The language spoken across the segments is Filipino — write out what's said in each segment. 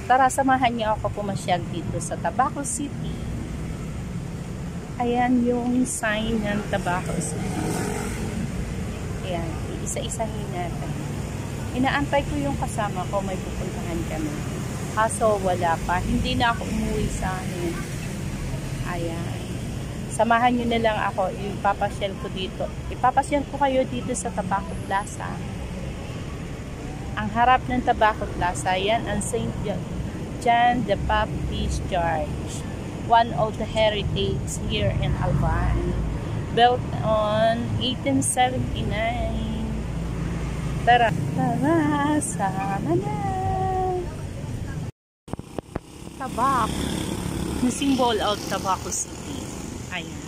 Tara, samahan niyo ako pumasyal dito sa Tabaco City. Ayan yung sign ng Tabaco City. Ayan, isa-isahin natin. Inaantay ko yung kasama ko, may pupuntahan kami. Kaso wala pa, hindi na ako umuwi sa amin. Ayan. Samahan nyo na lang ako, ipapasyal ko dito. Ipapasyal ko kayo dito sa Tabaco Plaza. Ang harap ng Tabaco Plaza, yan ang St. John the Baptist Church. One of the heritage here in Albay. Built on 1879. Tara, tara, sama na. Tabaco. The symbol of Tabaco City. Ayan.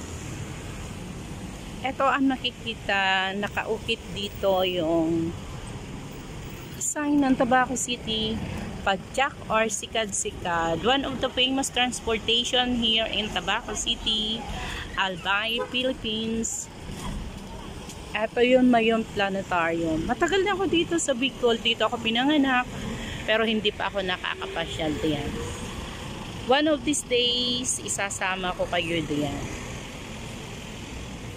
Ito ang nakikita, nakaukit dito yung sign ng Tabaco City, Padjak or Sikad-Sikad. One of the famous transportation here in Tabaco City, Albay, Philippines. Ito yung Mayon Planetarium. Matagal na ako dito sa Bicol, dito ako pinanganak, pero hindi pa ako nakakapasyal diyan. One of these days, isasama ko kayo diyan.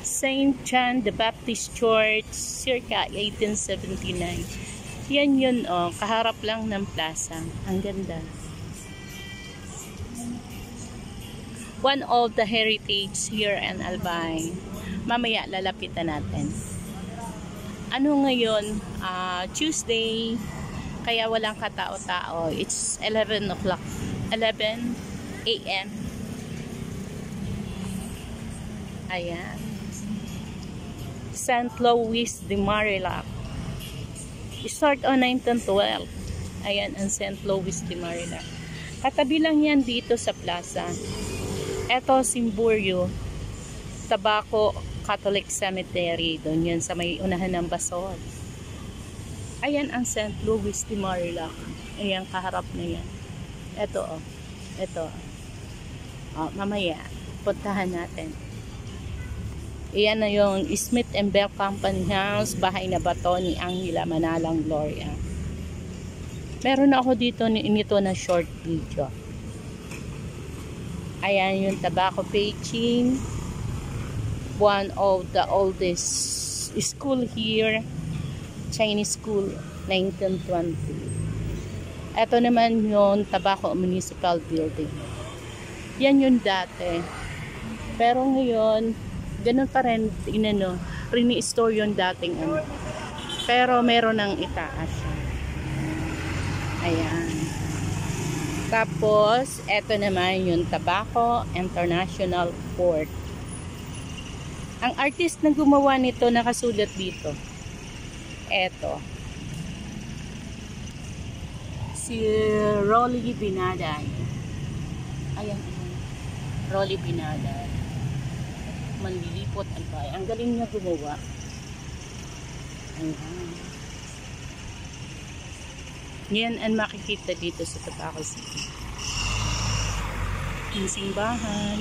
St. John the Baptist Church, circa 1879. Yan yun, oh, kaharap lang ng plaza. Ang ganda. One of the heritage here in Albay. Mamaya, lalapitan natin. Ano ngayon? Tuesday. Kaya walang katao-tao. It's 11 o'clock. 11 a.m. Ayan. St. Louis de Marilac. Start on 1912. Ayan ang St. Louis de Marilac. Katabi lang yan dito sa plaza. Eto, Simburio. Tabaco Catholic Cemetery. Doon yan sa may unahan ng Basol. Ayan ang St. Louis de Marilac. Ayan, kaharap na yan. Ito, oh. Ito. Oh, mamaya, puntahan natin. Iyan na yung Smith & Bell Company House, bahay na bato ni Angela Manalang Gloria. Meron ako dito nito na short video. Ayan yung Tabaco Beijing. One of the oldest school here. Chinese school, 1920. Ito naman yung Tabaco Municipal Building. Yan yung dati. Pero ngayon, ganun pa rin, rini-store yung dating ano. Pero meron ng itaas. Ayan. Tapos, ito naman yung Tabaco International Port. Ang artist na gumawa nito, nakasulat dito. Ito. Si Rolly Binaday. Ayan. Rolly Binaday. Manlilipot Albay. Ang galing niya gumawa. Ayan. Yan ang makikita dito sa Tabaco City. Yung simbahan.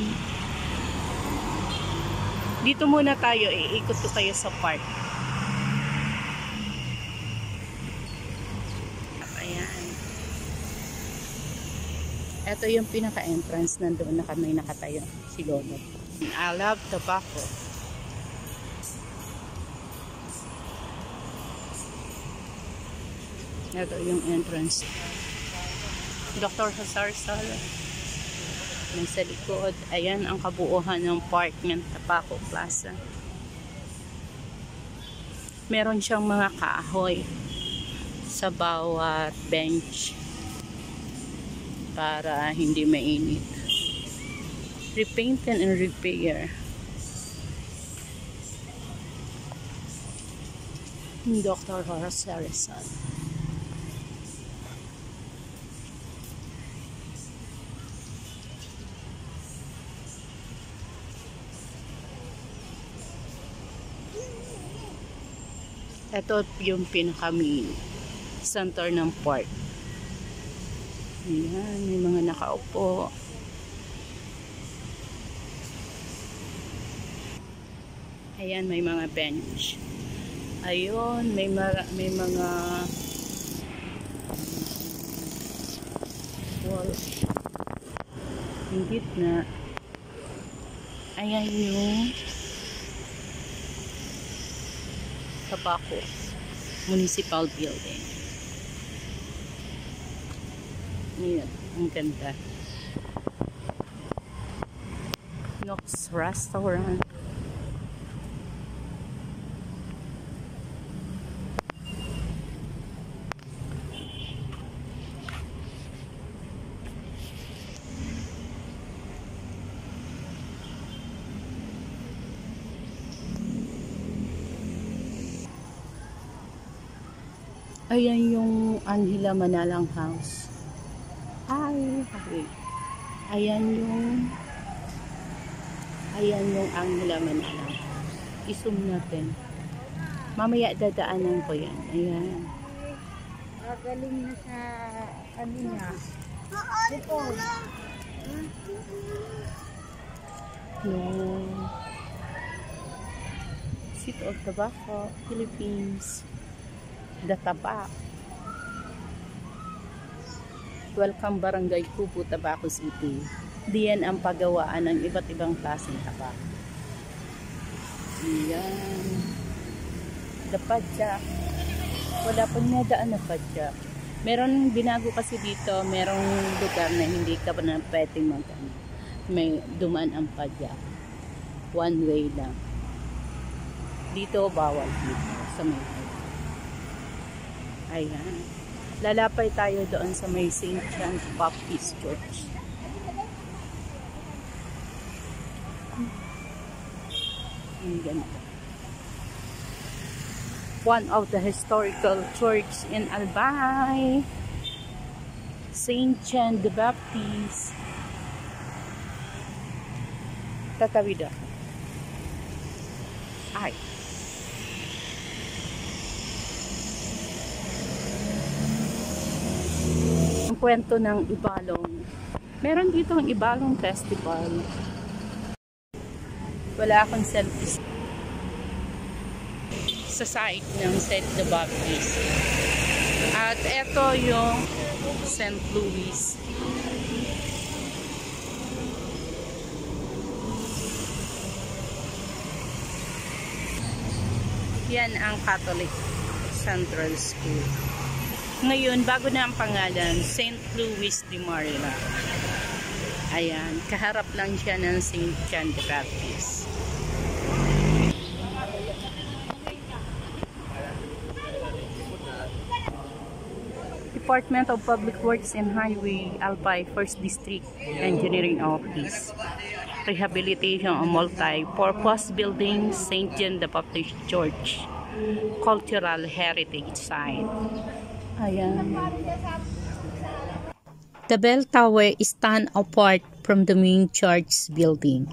Dito muna tayo. Iikot ko kayo sa park. Ito yung pinaka-entrance, nandoon na kami nakatayo, si Lolo. I love Tabaco. Ito yung entrance. Dr. Hasarsal. Nasa likod. Ayan ang kabuuhan ng park ng Tabaco Plaza. Meron siyang mga kahoy sa bawat bench para hindi mainit. Repaint and repair. Dr. Horace Harrison. Ito yung pinaka-main center ng park. Ayan, may mga nakaupo. Ayan, may mga bench. Ayun, may mga wall. Yung gitna, ayan yung Tabaco Municipal Building. Ayan, ang ganda. Nox Restaurant. Ayan yung Angela Manalang House. Hi. Ayan yung Angela Manalang. I-zoom natin. Mamaya dadaanan ko yan. Ayan. Gagaling na sa ano niya. Ito. No. Seat of Tabaco, Philippines. The Tabac. Welcome Barangay Kubo, Tabaco City. Diyan ang paggawaan ng iba't ibang klaseng tabak. Ayan. The Padjak. Wala pa niya daan na Padjak. Meron binago kasi dito, merong lugar na hindi ka pa na pwedeng may dumaan ang Padjak. One way lang. Dito bawal dito sa may ayan. Lalapay tayo doon sa may St. John Baptist Church. Ang ganda. One of the historical church in Albay. St. John the Baptist. Tatawid ako. Ay. Ang kwento ng Ibalong. Meron dito ang Ibalong Festival. Wala akong selfie sa site ng St. the Baptist. At ito yung St. Louis. Yan ang Catholic Central School. Ngayon, bago na ang pangalan, St. Louis de Marila. Ayan, kaharap lang siya ng St. John the Baptist. Department of Public Works and Highway, Albay, 1st District Engineering Office. Rehabilitation of multi-purpose building, St. John the Baptist Church. Cultural Heritage Site. Ayan. The bell tower stands apart from the main church building,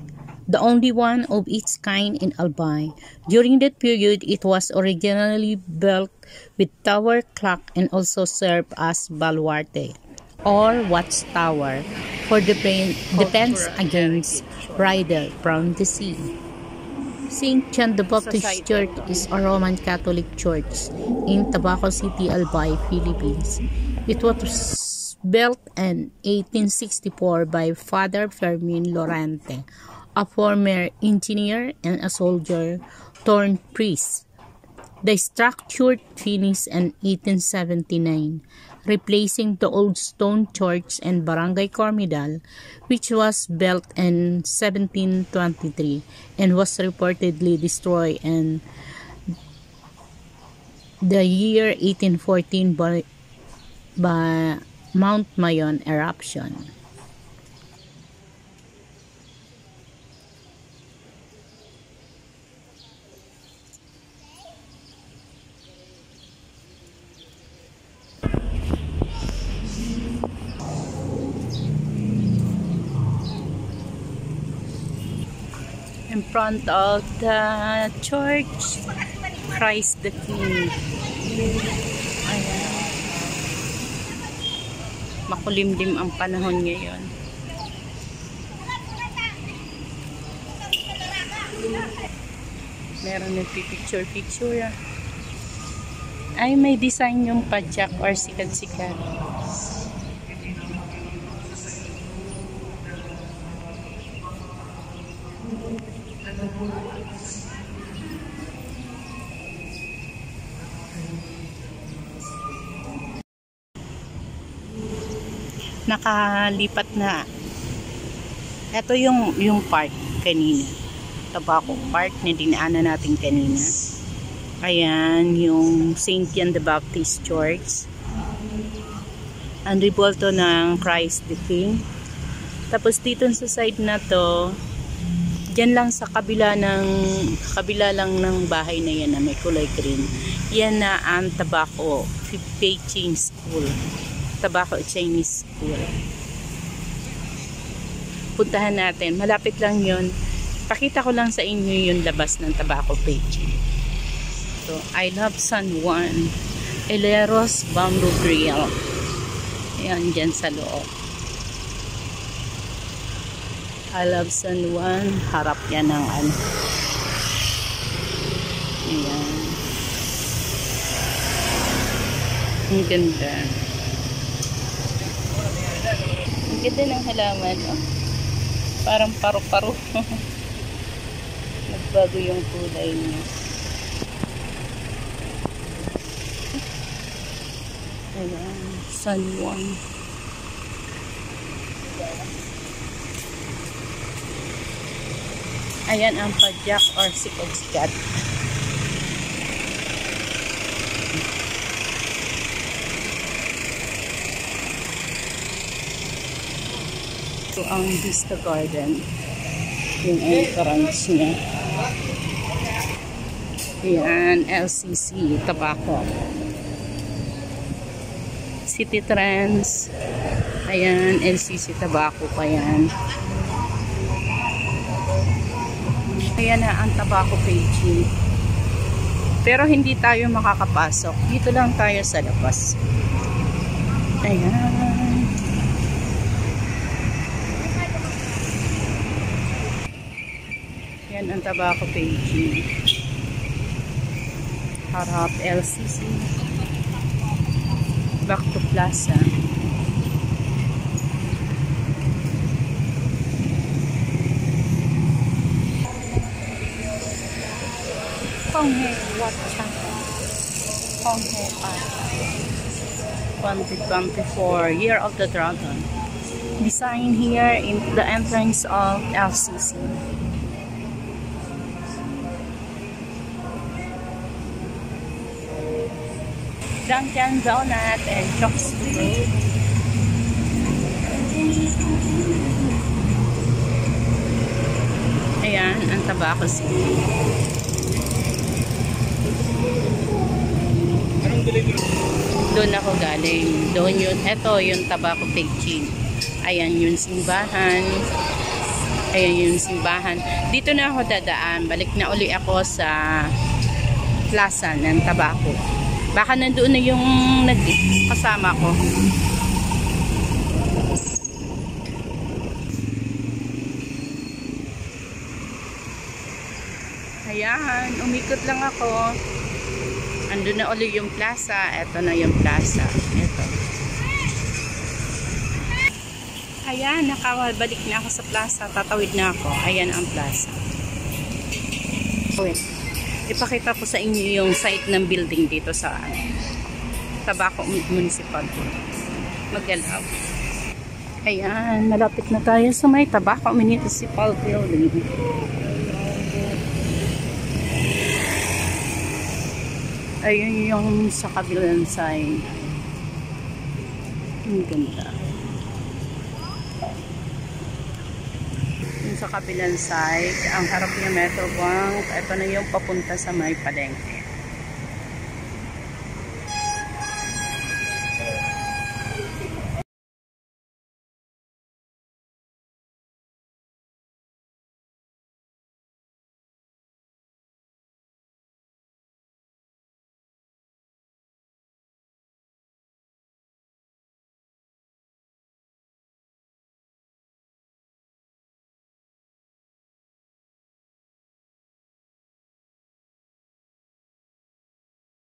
the only one of its kind in Albay. During that period, it was originally built with tower clock and also served as baluarte or watchtower for defense against rider from the sea. St. John the Baptist Church is a Roman Catholic church in Tabaco City, Albay, Philippines. It was built in 1864 by Father Fermin Lorente, a former engineer and a soldier turned priest. The structure finished in 1879, replacing the old stone church and Barangay Cormidal, which was built in 1723 and was reportedly destroyed in the year 1814 by Mount Mayon eruption. In front of the church, Christ the King. Ayan. Makulimlim ang panahon ngayon. Meron nagpipicture-picture. Ay, may design yung padjak or sikat-sikat. Nakalipat na. Ito yung park kanina. Tabaco Park na dinaanan natin kanina. Ayan, yung St. John the Baptist Church. Ang revolto ng Christ the King. Tapos dito sa side na to, dyan lang sa kabila lang ng bahay na yan na may kulay green. Yan na ang Tabaco Beijing School. Tabaco Chinese School. Puntahan natin. Malapit lang yun. Pakita ko lang sa inyo yung labas ng Tabaco Beijing. So, I love San Juan. Eleros Bamboo Grill. Ayan, dyan sa loob. I love San Juan. Harap yan ng ano. Ayan. Ang ganda. Ang ganda ng halaman. Oh. Parang paro-paro. Nagbago yung kulay niya. Ayan. San Juan. Ayan ang padyak or sikog-sikat. Ito ang Vista Garden. Yung entrance niya. Ayan, LCC, Tabaco. City Trends. Ayan, LCC Tabaco pa yan. Ayan na ang Tabaco Beijing. Pero hindi tayo makakapasok. Dito lang tayo sa labas. Ayan. Ayan ang Tabaco Beijing. Harap LCC. Back to Plaza. Honghe Watcha. Honghe Park. 2024 Year of the Dragon. Design here in the entrance of LCC. Dunkin' Donut and Chocolate. Ayan, ang Tabaco City. Doon ako galing. Doon yun. Ito yung Tabaco Beijing. Ayan yung simbahan. Ayan yung simbahan. Dito na ako dadaan. Balik na uli ako sa plaza ng Tabaco. Baka nandoon na yung kasama ko. Ayan, umikot lang ako. Andun na uli yung plaza. Ito na yung plaza. Ito. Ayan, nakabalik na ako sa plaza. Tatawid na ako. Ayan ang plaza. Wait. Ipakita ko sa inyo yung site ng building dito sa Tabaco Municipal. Magalaw. Ayan, malapit na tayo sa may Tabaco Municipal Building. Ayun yung sa kabilang side. Ang ganda. Yung sa kabilang side, ang harap niya Metro Bank. Ito na yung papunta sa may palengke.